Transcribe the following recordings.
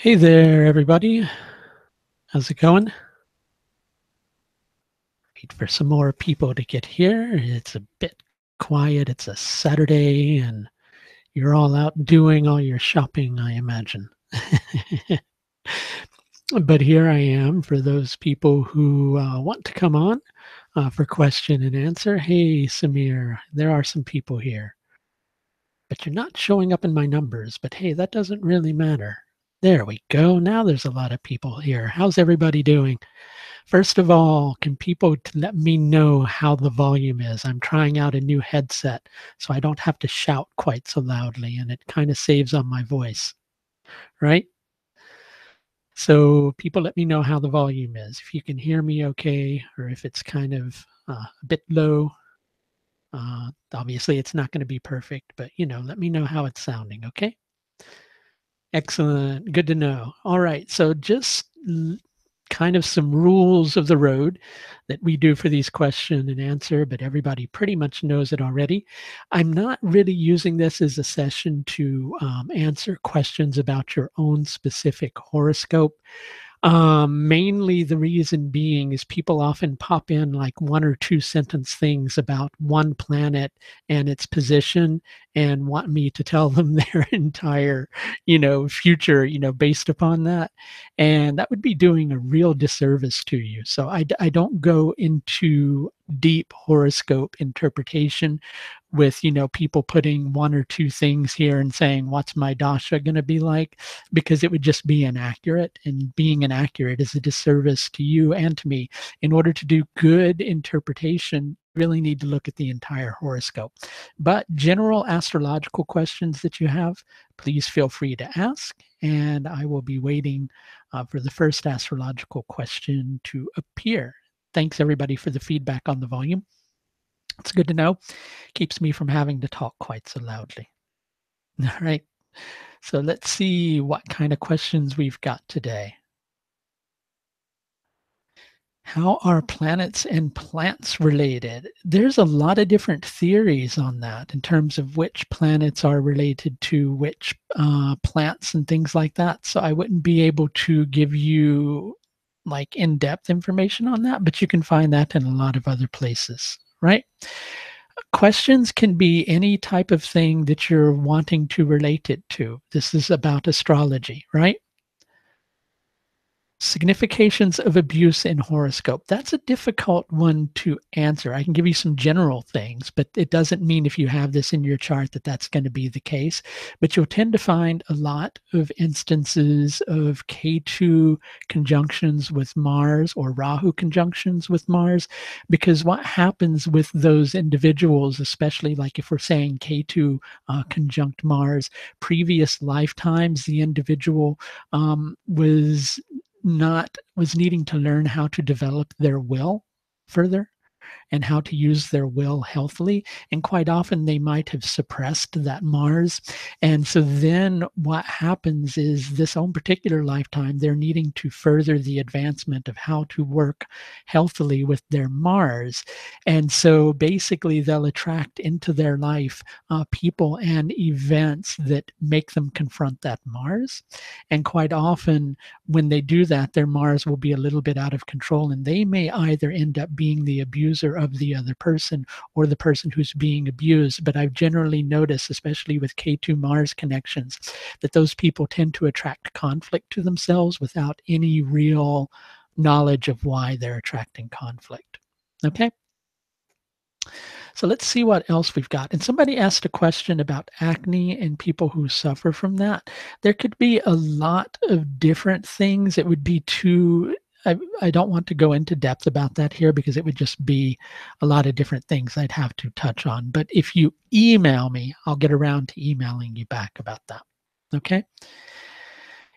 Hey there, everybody. How's it going? Wait for some more people to get here. It's a bit quiet. It's a Saturday, and you're all out doing all your shopping, I imagine. But here I am for those people who want to come on for question and answer. Hey, Samir, there are some people here, but you're not showing up in my numbers. But hey, that doesn't really matter. There we go. Now there's a lot of people here. How's everybody doing? First of all, can people let me know how the volume is? I'm trying out a new headset, so I don't have to shout quite so loudly, and it kind of saves on my voice, right? So people let me know how the volume is. If you can hear me okay, or if it's kind of a bit low. Obviously, it's not going to be perfect, but let me know how it's sounding, okay? Excellent. Good to know. All right. So just kind of some rules of the road that we do for these question and answer, but everybody pretty much knows it already. I'm not really using this as a session to answer questions about your own specific horoscope. Mainly the reason being is people often pop in like one or two sentence things about one planet and its position and want me to tell them their entire, future, based upon that. And that would be doing a real disservice to you. So I don't go into deep horoscope interpretation with, people putting one or two things here and saying, what's my dasha going to be like? Because it would just be inaccurate, and being inaccurate is a disservice to you and to me. In order to do good interpretation, you really need to look at the entire horoscope. But general astrological questions that you have, please feel free to ask, and I will be waiting for the first astrological question to appear. Thanks everybody for the feedback on the volume. It's good to know. Keeps me from having to talk quite so loudly. All right. So let's see what kind of questions we've got today. How are planets and plants related? There's a lot of different theories on that in terms of which planets are related to which plants and things like that. So I wouldn't be able to give you like in-depth information on that, but you can find that in a lot of other places, right? Questions can be any type of thing that you're wanting to relate it to. This is about astrology, right? Significations of abuse in horoscope. That's a difficult one to answer. I can give you some general things, but it doesn't mean if you have this in your chart that that's going to be the case. But you'll tend to find a lot of instances of K2 conjunctions with Mars or Rahu conjunctions with Mars, because what happens with those individuals, especially like if we're saying K2 conjunct Mars, previous lifetimes, the individual was needing to learn how to develop their will further and how to use their will healthily. And quite often they might have suppressed that Mars. And so then what happens is this own particular lifetime, they're needing to further the advancement of how to work healthily with their Mars. And so basically they'll attract into their life people and events that make them confront that Mars. And quite often when they do that, their Mars will be a little bit out of control, and they may either end up being the abuser of the other person or the person who's being abused. But I've generally noticed, especially with K2 Mars connections, that those people tend to attract conflict to themselves without any real knowledge of why they're attracting conflict. Okay? So let's see what else we've got. And somebody asked a question about acne and people who suffer from that. There could be a lot of different things. It would be too, I don't want to go into depth about that here because it would just be a lot of different things I'd have to touch on. But if you email me, I'll get around to emailing you back about that. Okay?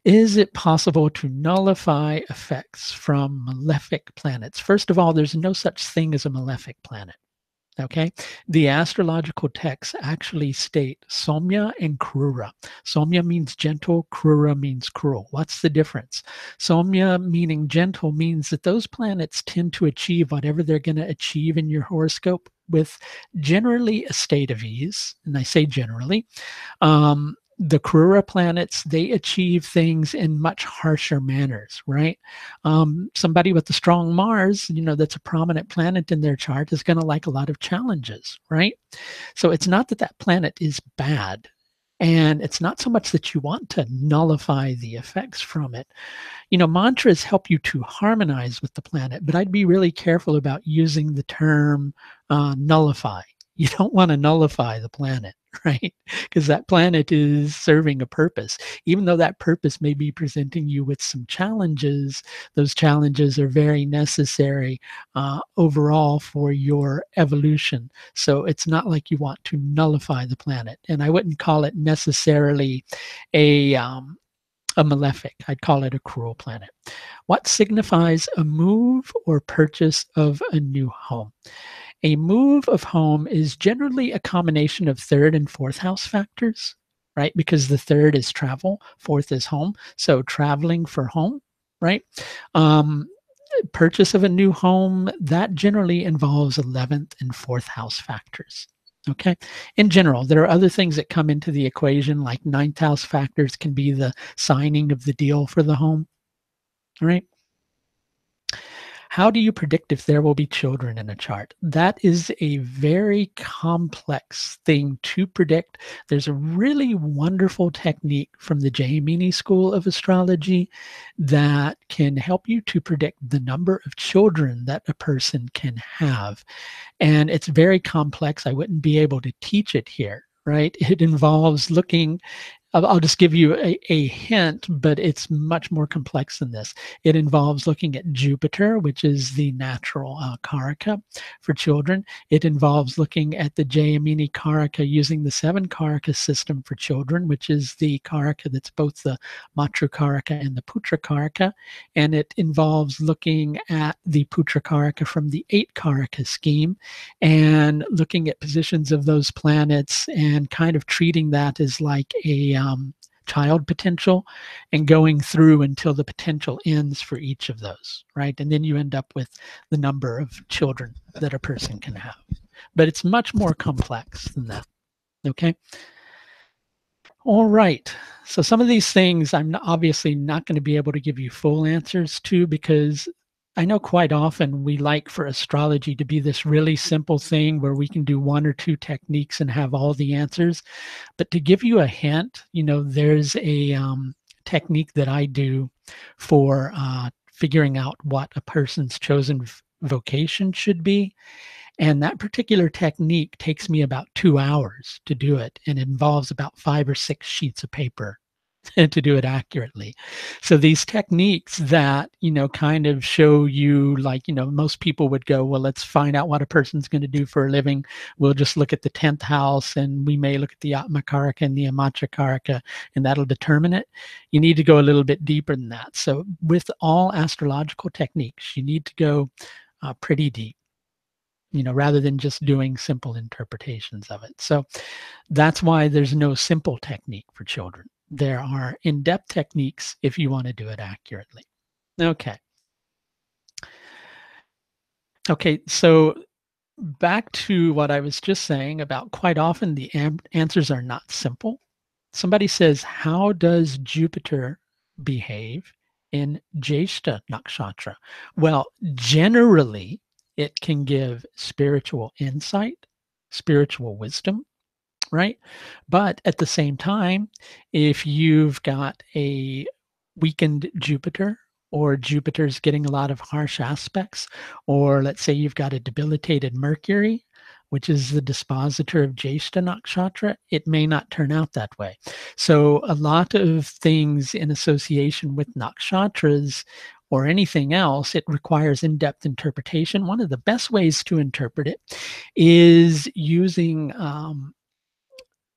Is it possible to nullify effects from malefic planets? First of all, there's no such thing as a malefic planet. Okay, the astrological texts actually state Somya and Krura. Somya means gentle, Krura means cruel. What's the difference? Somya, meaning gentle, means that those planets tend to achieve whatever they're going to achieve in your horoscope with generally a state of ease. And I say generally. the Krura planets, they achieve things in much harsher manners, right? Somebody with a strong Mars, that's a prominent planet in their chart, is going to like a lot of challenges, right? So it's not that that planet is bad. And it's not so much that you want to nullify the effects from it. Mantras help you to harmonize with the planet, but I'd be really careful about using the term nullify. You don't want to nullify the planet, right? Because that planet is serving a purpose. Even though that purpose may be presenting you with some challenges, those challenges are very necessary overall for your evolution. So it's not like you want to nullify the planet. And I wouldn't call it necessarily a malefic. I'd call it a cruel planet. What signifies a move or purchase of a new home? A move of home is generally a combination of third and fourth house factors, right? Because the third is travel, fourth is home. So traveling for home, right? Purchase of a new home, that generally involves 11th and fourth house factors. Okay. In general, there are other things that come into the equation, like ninth house factors can be the signing of the deal for the home. All right. How do you predict if there will be children in a chart? That is a very complex thing to predict. There's a really wonderful technique from the Jaimini school of astrology that can help you to predict the number of children that a person can have. And it's very complex. I wouldn't be able to teach it here, right? It involves looking. I'll just give you a hint, but it's much more complex than this. It involves looking at Jupiter, which is the natural Karaka for children. It involves looking at the Jayamini Karaka using the 7 Karaka system for children, which is the Karaka that's both the Matru Karaka and the Putra Karaka. And it involves looking at the Putra Karaka from the 8 Karaka scheme and looking at positions of those planets and kind of treating that as like a child potential and going through until the potential ends for each of those, right? And then you end up with the number of children that a person can have. But it's much more complex than that, okay? All right. So some of these things I'm obviously not going to be able to give you full answers to, because I know quite often we like for astrology to be this really simple thing where we can do 1 or 2 techniques and have all the answers. But to give you a hint, there's a technique that I do for figuring out what a person's chosen vocation should be. And that particular technique takes me about 2 hours to do it, and it involves about 5 or 6 sheets of paper to do it accurately. So these techniques that, kind of show you, like, most people would go, well, let's find out what a person's going to do for a living. We'll just look at the 10th house, and we may look at the Atmakaraka and the Amachakaraka, and that'll determine it. You need to go a little bit deeper than that. So with all astrological techniques, you need to go pretty deep, rather than just doing simple interpretations of it. So that's why there's no simple technique for children. There are in-depth techniques if you want to do it accurately. Okay. Okay, so back to what I was just saying about quite often the answers are not simple. Somebody says, how does Jupiter behave in Jyeshta Nakshatra? Well, generally, it can give spiritual insight, spiritual wisdom, right? But at the same time, if you've got a weakened Jupiter, or Jupiter's getting a lot of harsh aspects, or let's say you've got a debilitated Mercury, which is the dispositor of Jyeshta Nakshatra, it may not turn out that way. So a lot of things in association with nakshatras or anything else, it requires in-depth interpretation. One of the best ways to interpret it is using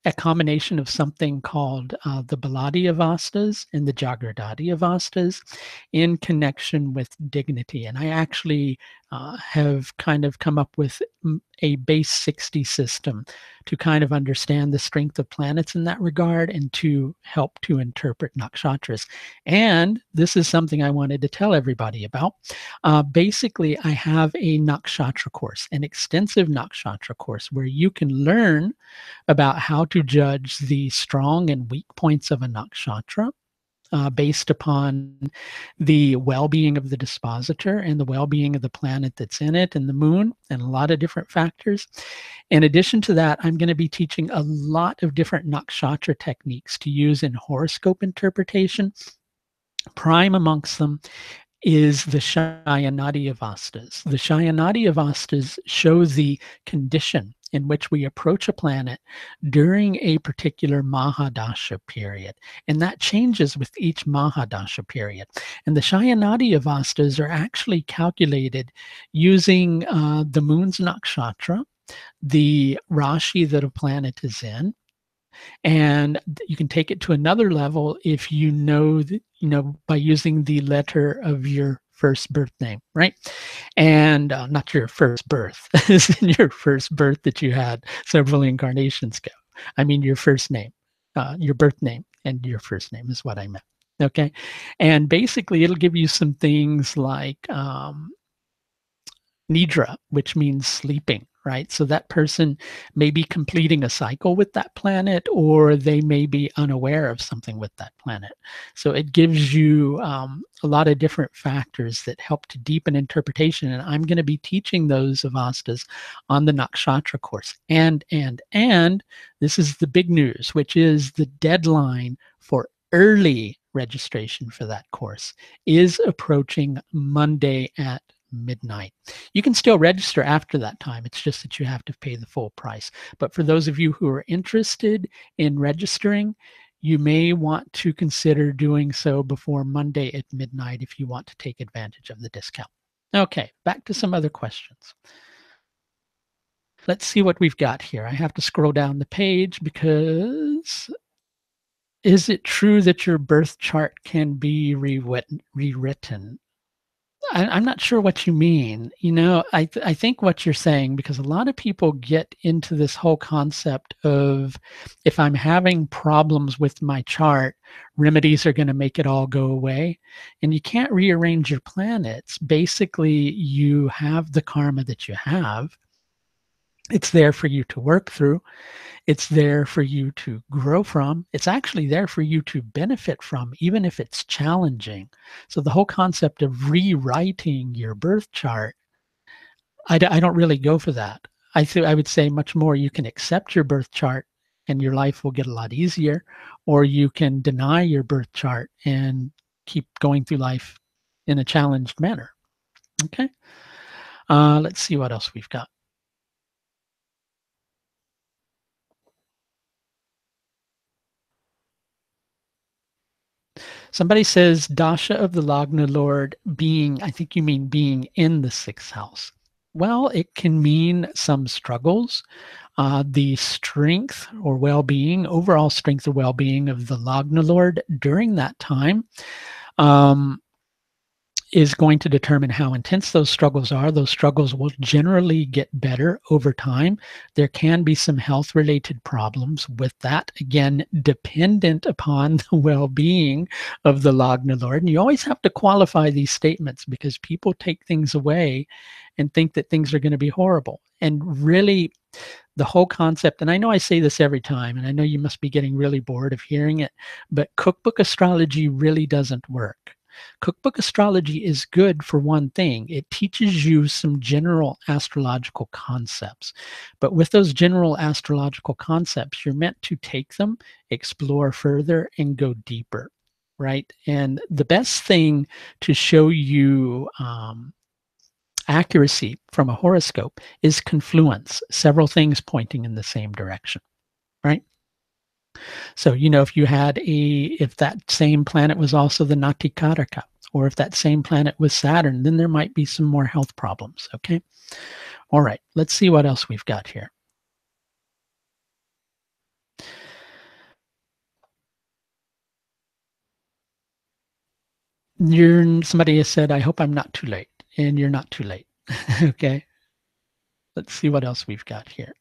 a combination of something called the Baladi Avastas and the Jagradati Avastas in connection with dignity. And I actually have kind of come up with a base 60 system to kind of understand the strength of planets in that regard and to help to interpret nakshatras. And this is something I wanted to tell everybody about. Basically, I have a nakshatra course, an extensive nakshatra course where you can learn about how to judge the strong and weak points of a nakshatra based upon the well-being of the dispositor and the well-being of the planet that's in it and the moon and a lot of different factors. In addition to that, I'm going to be teaching a lot of different nakshatra techniques to use in horoscope interpretation. Prime amongst them is the Shayanadi Avastas. The Shayanadi Avastas show the condition in which we approach a planet during a particular Mahadasha period. And that changes with each Mahadasha period. And the Shayanadi Avastas are actually calculated using the moon's nakshatra, the Rashi that a planet is in, and you can take it to another level if you know that, by using the letter of your first birth name, right? And not your first birth, as in your first birth that you had several incarnations ago. I mean your first name, your birth name and your first name is what I meant. Okay. And basically it'll give you some things like nidra, which means sleeping, right? So that person may be completing a cycle with that planet, or they may be unaware of something with that planet. So it gives you a lot of different factors that help to deepen interpretation. And I'm going to be teaching those avastas on the nakshatra course. And this is the big news, which is the deadline for early registration for that course is approaching Monday at midnight. You can still register after that time. It's just that you have to pay the full price. But for those of you who are interested in registering, you may want to consider doing so before Monday at midnight if you want to take advantage of the discount. Okay, back to some other questions. Let's see what we've got here. I have to scroll down the page because is it true that your birth chart can be rewritten? I'm not sure what you mean. I think what you're saying, because a lot of people get into this whole concept of if I'm having problems with my chart, remedies are going to make it all go away. And you can't rearrange your planets. Basically, you have the karma that you have. It's there for you to work through. It's there for you to grow from. It's actually there for you to benefit from, even if it's challenging. So the whole concept of rewriting your birth chart, I don't really go for that. I would say much more you can accept your birth chart and your life will get a lot easier, or you can deny your birth chart and keep going through life in a challenged manner. Okay. Let's see what else we've got. Somebody says Dasha of the Lagna Lord being, I think you mean being in the sixth house. Well, it can mean some struggles. The strength or well-being, overall strength or well-being of the Lagna Lord during that time is going to determine how intense those struggles are. Those struggles will generally get better over time. There can be some health-related problems with that, again, dependent upon the well-being of the Lagna Lord. And you always have to qualify these statements because people take things away and think that things are going to be horrible. And really, the whole concept, and I know I say this every time, and I know you must be getting really bored of hearing it, but cookbook astrology really doesn't work. Cookbook astrology is good for one thing. It teaches you some general astrological concepts. But with those general astrological concepts, you're meant to take them, explore further, and go deeper, right? And the best thing to show you accuracy from a horoscope is confluence, several things pointing in the same direction, right? So, if that same planet was also the Natikaraka, or if that same planet was Saturn, then there might be some more health problems, okay? All right, let's see what else we've got here. Somebody has said, I hope I'm not too late, and you're not too late. Okay, let's see what else we've got here.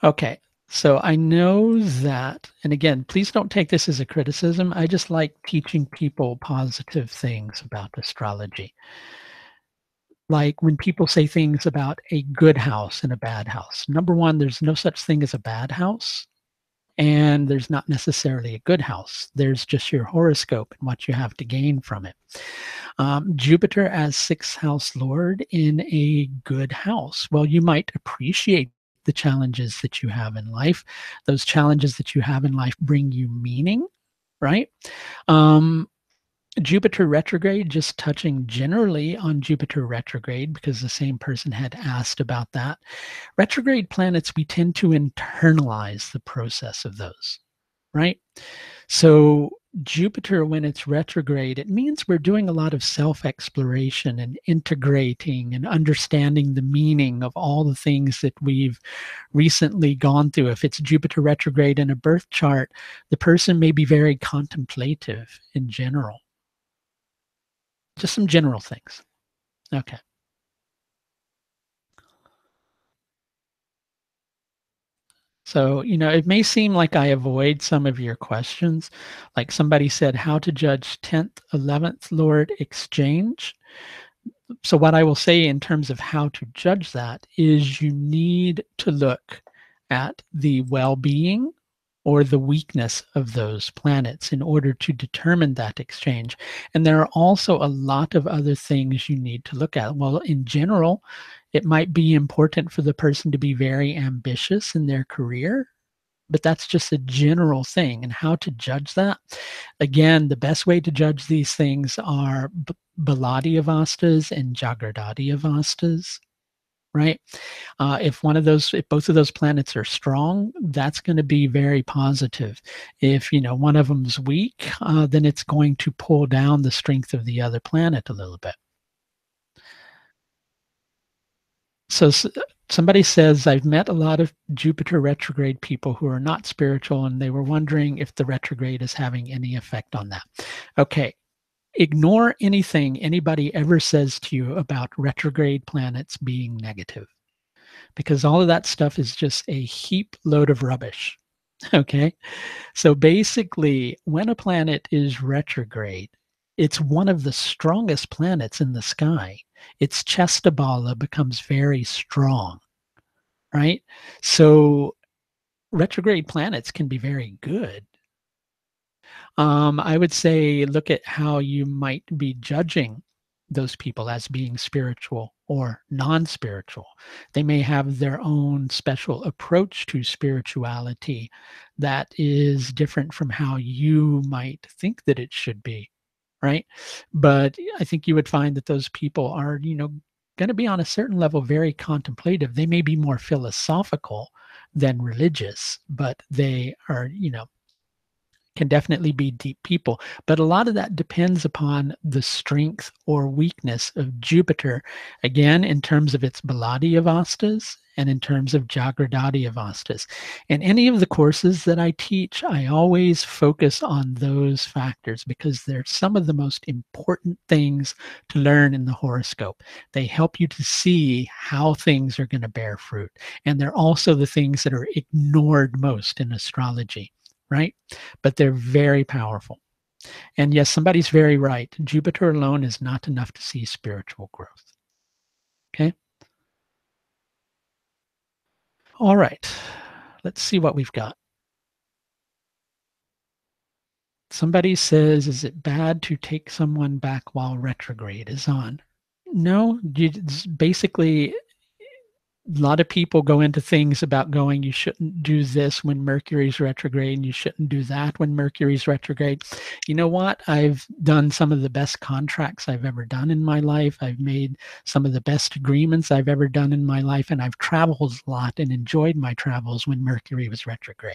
Okay, so I know that, and again, please don't take this as a criticism. I just like teaching people positive things about astrology. Like when people say things about a good house and a bad house. Number one, there's no such thing as a bad house, and there's not necessarily a good house. There's just your horoscope and what you have to gain from it. Jupiter as sixth house lord in a good house. Well, you might appreciate the challenges that you have in life. Those challenges that you have in life bring you meaning, right? Um, Jupiter retrograde, just touching generally on Jupiter retrograde, because the same person had asked about that. Retrograde planets, we tend to internalize the process of those, right? So Jupiter, when it's retrograde, it means we're doing a lot of self-exploration and integrating and understanding the meaning of all the things that we've recently gone through. If it's Jupiter retrograde in a birth chart, the person may be very contemplative in general. Just some general things. Okay. So, it may seem like I avoid some of your questions. Like somebody said, how to judge 10th, 11th Lord exchange. So, what I will say in terms of how to judge that is you need to look at the well being or the weakness of those planets in order to determine that exchange. And there are also a lot of other things you need to look at. Well, in general, it might be important for the person to be very ambitious in their career, but that's just a general thing. And how to judge that? Again, the best way to judge these things are Baladi avastas and Jagradati avastas, right? If both of those planets are strong, that's going to be very positive. If one of them's weak, then it's going to pull down the strength of the other planet a little bit. So somebody says, I've met a lot of Jupiter retrograde people who are not spiritual, and they were wondering if the retrograde is having any effect on that. Okay, ignore anything anybody ever says to you about retrograde planets being negative, because all of that stuff is just a heap load of rubbish. Okay, so basically, when a planet is retrograde, it's one of the strongest planets in the sky. Its Chestabala becomes very strong, right? So retrograde planets can be very good. I would say look at how you might be judging those people as being spiritual or non-spiritual. They may have their own special approach to spirituality that is different from how you might think that it should be, right? But I think you would find that those people are, going to be on a certain level very contemplative. They may be more philosophical than religious, but they are, can definitely be deep people. But a lot of that depends upon the strength or weakness of Jupiter, again, in terms of its Baladi avastas and in terms of Jagradati avastas. In any of the courses that I teach, I always focus on those factors because they're some of the most important things to learn in the horoscope. They help you to see how things are going to bear fruit. And they're also the things that are ignored most in astrology, right? But they're very powerful. And yes, somebody's very right. Jupiter alone is not enough to see spiritual growth. Okay. All right. Let's see what we've got. Somebody says, is it bad to take someone back while retrograde is on? No, basically, a lot of people go into things about going, you shouldn't do this when Mercury's retrograde, and you shouldn't do that when Mercury's retrograde. You know what? I've done some of the best contracts I've ever done in my life. I've made some of the best agreements I've ever done in my life, and I've traveled a lot and enjoyed my travels when Mercury was retrograde.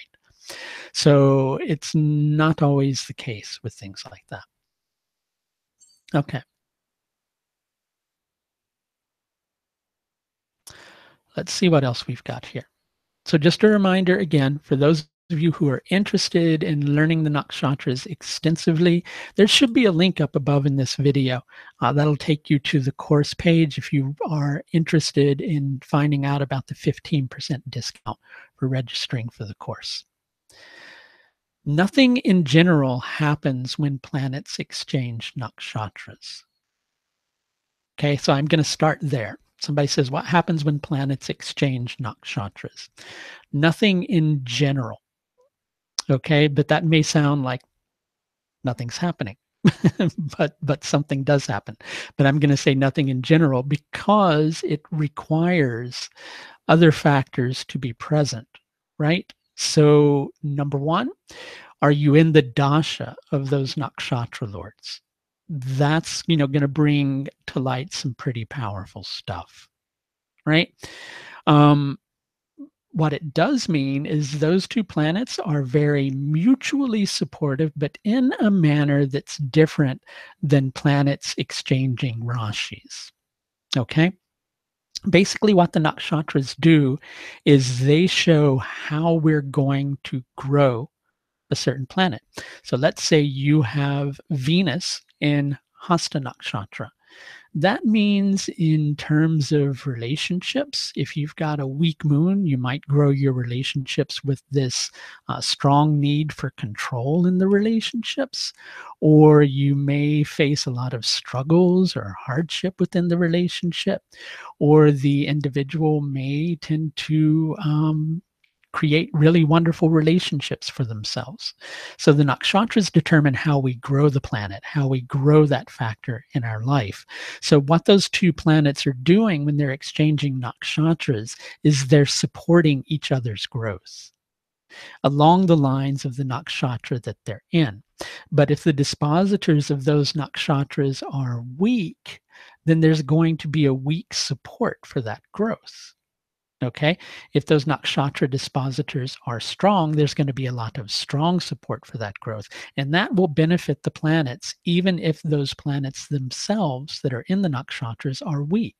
So it's not always the case with things like that. Okay, let's see what else we've got here. So just a reminder again, for those of you who are interested in learning the nakshatras extensively, there should be a link up above in this video. That'll take you to the course page if you are interested in finding out about the 15% discount for registering for the course. Nothing in general happens when planets exchange nakshatras. Okay, so I'm going to start there. Somebody says, what happens when planets exchange nakshatras? Nothing in general. Okay, but that may sound like nothing's happening. but something does happen. But I'm going to say nothing in general because it requires other factors to be present, right? So number one, are you in the dasha of those nakshatra lords? That's, going to bring to light some pretty powerful stuff, right? What it does mean is those two planets are very mutually supportive, but in a manner that's different than planets exchanging rashis. Okay? Basically, what the nakshatras do is they show how we're going to grow a certain planet. So let's say you have Venus in Hasta Nakshatra. That means in terms of relationships, if you've got a weak moon, you might grow your relationships with this strong need for control in the relationships, or you may face a lot of struggles or hardship within the relationship, or the individual may tend to create really wonderful relationships for themselves. So the nakshatras determine how we grow the planet, how we grow that factor in our life. So what those two planets are doing when they're exchanging nakshatras is they're supporting each other's growth along the lines of the nakshatra that they're in. But if the dispositors of those nakshatras are weak, then there's going to be a weak support for that growth. Okay, if those nakshatra dispositors are strong, there's going to be a lot of strong support for that growth. And that will benefit the planets, even if those planets themselves that are in the nakshatras are weak,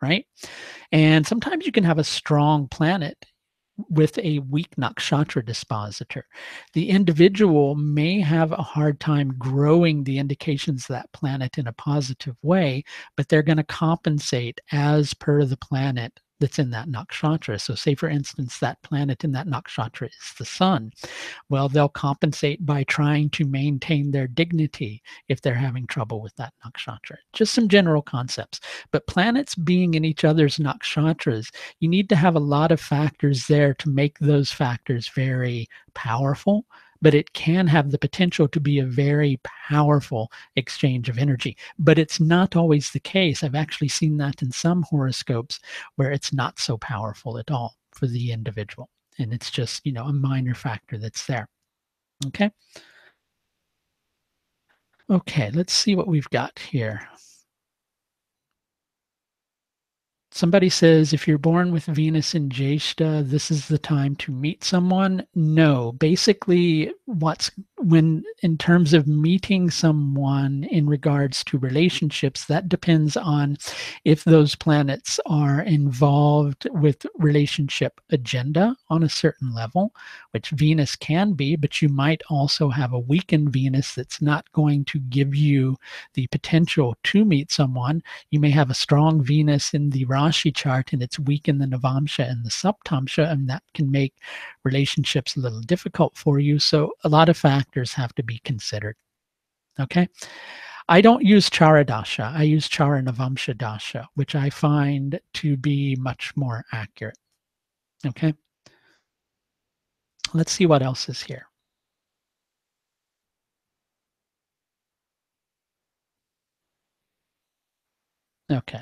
right? And sometimes you can have a strong planet with a weak nakshatra dispositor. The individual may have a hard time growing the indications of that planet in a positive way, but they're going to compensate as per the planet that's in that nakshatra. So say, for instance, that planet in that nakshatra is the sun. Well, they'll compensate by trying to maintain their dignity if they're having trouble with that nakshatra. Just some general concepts. But planets being in each other's nakshatras, you need to have a lot of factors there to make those factors very powerful, but it can have the potential to be a very powerful exchange of energy. But it's not always the case. I've actually seen that in some horoscopes where it's not so powerful at all for the individual. And it's just, a minor factor that's there. Okay. Okay, let's see what we've got here. Somebody says, if you're born with Venus in Jeshta, this is the time to meet someone. No, basically, when in terms of meeting someone in regards to relationships, that depends on if those planets are involved with relationship agenda on a certain level, which Venus can be, but you might also have a weakened Venus that's not going to give you the potential to meet someone. You may have a strong Venus in the Rashi chart and it's weak in the Navamsha and the Saptamsha, and that can make relationships a little difficult for you. So a lot of factors have to be considered. Okay. I don't use Charadasha. I use Charanavamsha Dasha, which I find to be much more accurate. Okay. Let's see what else is here. Okay.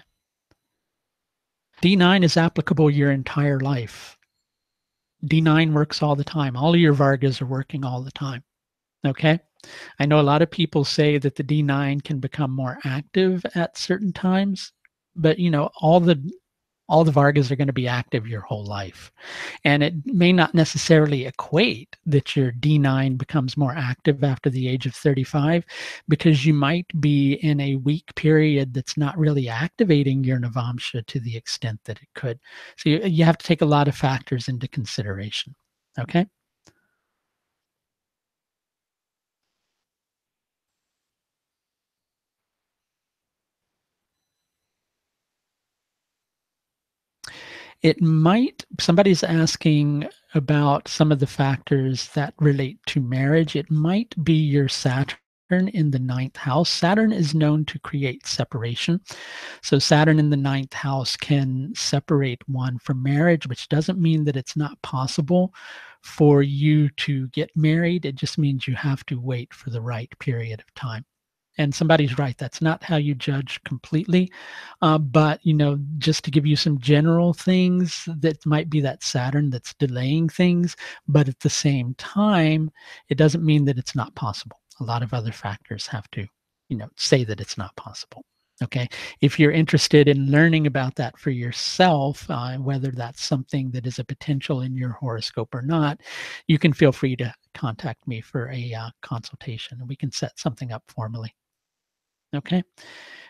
D9 is applicable your entire life. D9 works all the time. All of your Vargas are working all the time. Okay. I know a lot of people say that the D9 can become more active at certain times, but all the Vargas are going to be active your whole life. And it may not necessarily equate that your D9 becomes more active after the age of 35, because you might be in a weak period that's not really activating your Navamsha to the extent that it could. So you have to take a lot of factors into consideration. Okay. It might, somebody's asking about some of the factors that relate to marriage. It might be your Saturn in the ninth house. Saturn is known to create separation. So Saturn in the ninth house can separate one from marriage, which doesn't mean that it's not possible for you to get married. It just means you have to wait for the right period of time. And somebody's right, that's not how you judge completely. But, just to give you some general things, that might be that Saturn that's delaying things. But at the same time, it doesn't mean that it's not possible. A lot of other factors have to, say that it's not possible. Okay. If you're interested in learning about that for yourself, whether that's something that is a potential in your horoscope or not, you can feel free to contact me for a consultation and we can set something up formally. Okay.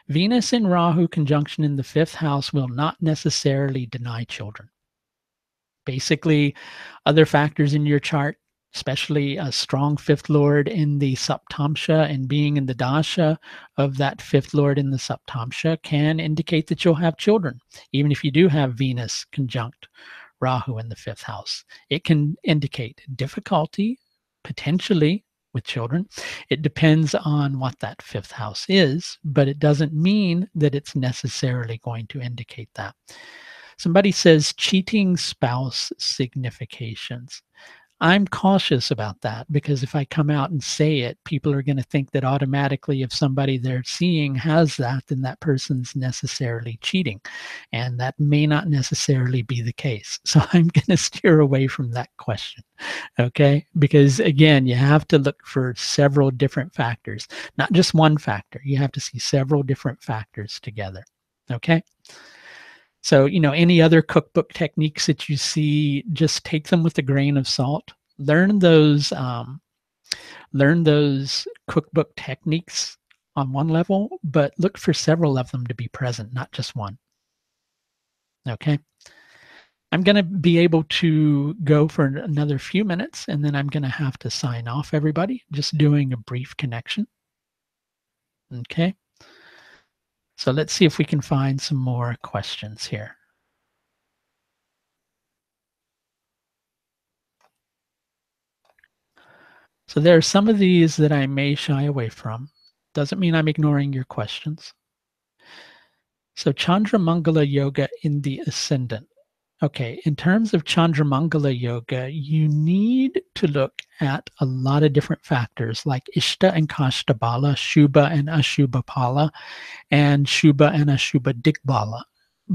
Venus in Rahu conjunction in the fifth house will not necessarily deny children. Basically, other factors in your chart, especially a strong fifth lord in the Saptamsha and being in the dasha of that fifth lord in the Saptamsha, can indicate that you'll have children, even if you do have Venus conjunct Rahu in the fifth house. It can indicate difficulty, potentially, with children. It depends on what that fifth house is, but it doesn't mean that it's necessarily going to indicate that. Somebody says cheating spouse significations. I'm cautious about that because if I come out and say it, people are going to think that automatically if somebody they're seeing has that, then that person's necessarily cheating. And that may not necessarily be the case. So I'm going to steer away from that question. Okay. Because again, you have to look for several different factors, not just one factor. You have to see several different factors together. Okay. So, any other cookbook techniques that you see, just take them with a grain of salt. Learn those cookbook techniques on one level, but look for several of them to be present, not just one. Okay. I'm going to be able to go for another few minutes, and then I'm going to have to sign off everybody, just doing a brief connection. Okay. So let's see if we can find some more questions here. So there are some of these that I may shy away from. Doesn't mean I'm ignoring your questions. So Chandramangala yoga in the ascendant. Okay, in terms of Chandramangala yoga, you need to look at a lot of different factors like Ishta and Kashta Bala, Shubha and Ashubha Pala, and Shubha and Ashubha Digbala,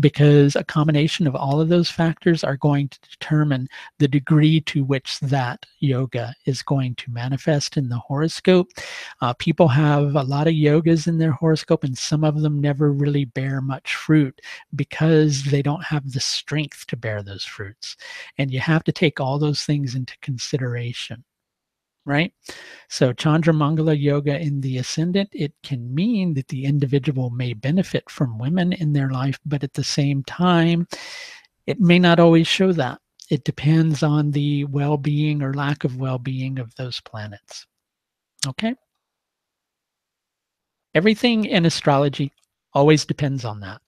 because a combination of all of those factors are going to determine the degree to which that yoga is going to manifest in the horoscope. People have a lot of yogas in their horoscope, and some of them never really bear much fruit because they don't have the strength to bear those fruits. And you have to take all those things into consideration. Right? So Chandramangala yoga in the ascendant, it can mean that the individual may benefit from women in their life, but at the same time, it may not always show that. It depends on the well-being or lack of well-being of those planets. Okay? Everything in astrology always depends on that.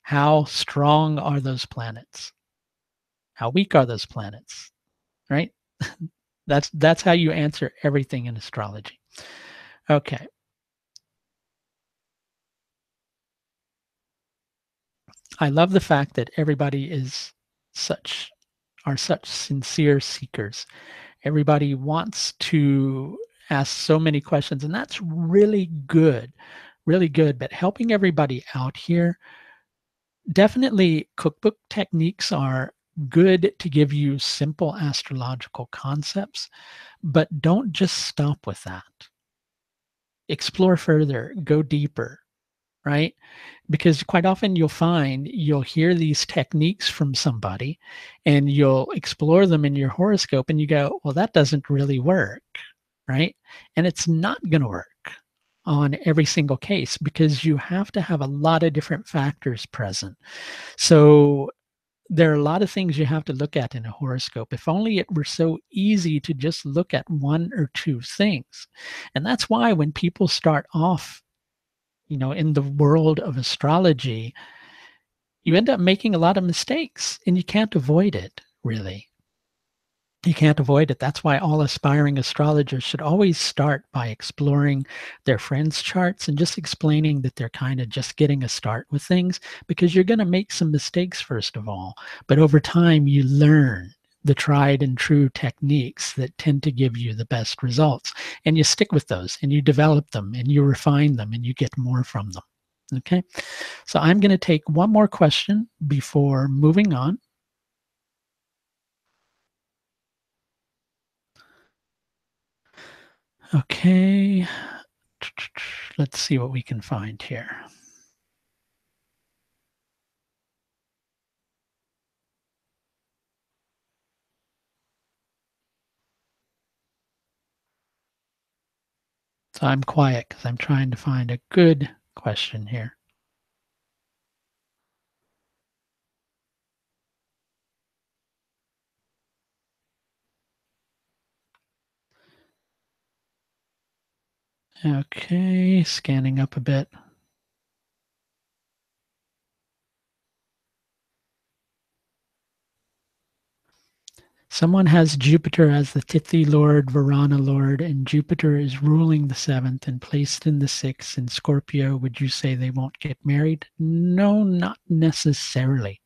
How strong are those planets? How weak are those planets? Right? That's how you answer everything in astrology. Okay. I love the fact that everybody are such sincere seekers. Everybody wants to ask so many questions, and that's really good, really good. But helping everybody out here, definitely cookbook techniques are good to give you simple astrological concepts, but don't just stop with that. Explore further, go deeper, right? Because quite often you'll hear these techniques from somebody and you'll explore them in your horoscope and you go, well, that doesn't really work, right? And it's not going to work on every single case because you have to have a lot of different factors present. So there are a lot of things you have to look at in a horoscope. If only it were so easy to just look at one or two things. And that's why when people start off in the world of astrology, you end up making a lot of mistakes, and you can't avoid it, really. You can't avoid it. That's why all aspiring astrologers should always start by exploring their friends' charts and just explaining that they're kind of just getting a start with things, because you're going to make some mistakes, first of all. But over time, you learn the tried and true techniques that tend to give you the best results. And you stick with those and you develop them and you refine them and you get more from them. Okay. So I'm going to take one more question before moving on. Okay. Let's see what we can find here. So I'm quiet because I'm trying to find a good question here. Okay, scanning up a bit. Someone has Jupiter as the Tithi Lord, Varana Lord, and Jupiter is ruling the seventh and placed in the sixth in Scorpio. Would you say they won't get married? No, not necessarily.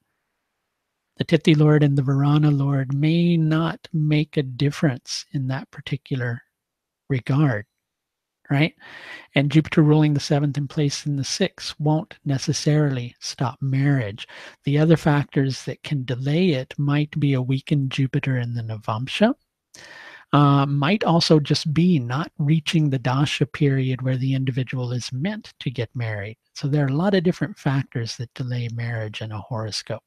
The Tithi Lord and the Varana Lord may not make a difference in that particular regard, right? And Jupiter ruling the seventh and placed in the sixth won't necessarily stop marriage. The other factors that can delay it might be a weakened Jupiter in the Navamsha. Might also just be not reaching the dasha period where the individual is meant to get married. So there are a lot of different factors that delay marriage in a horoscope.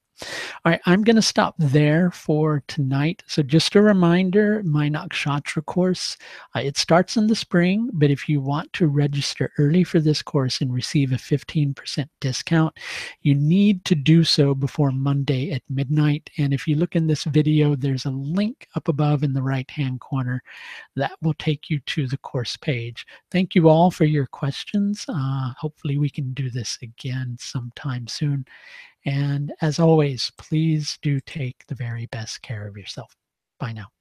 All right, I'm going to stop there for tonight. So just a reminder, my Nakshatra course, it starts in the spring, but if you want to register early for this course and receive a 15% discount, you need to do so before Monday at midnight. And if you look in this video, there's a link up above in the right-hand corner that will take you to the course page. Thank you all for your questions. Hopefully we can do this again sometime soon. And as always, please do take the very best care of yourself. Bye now.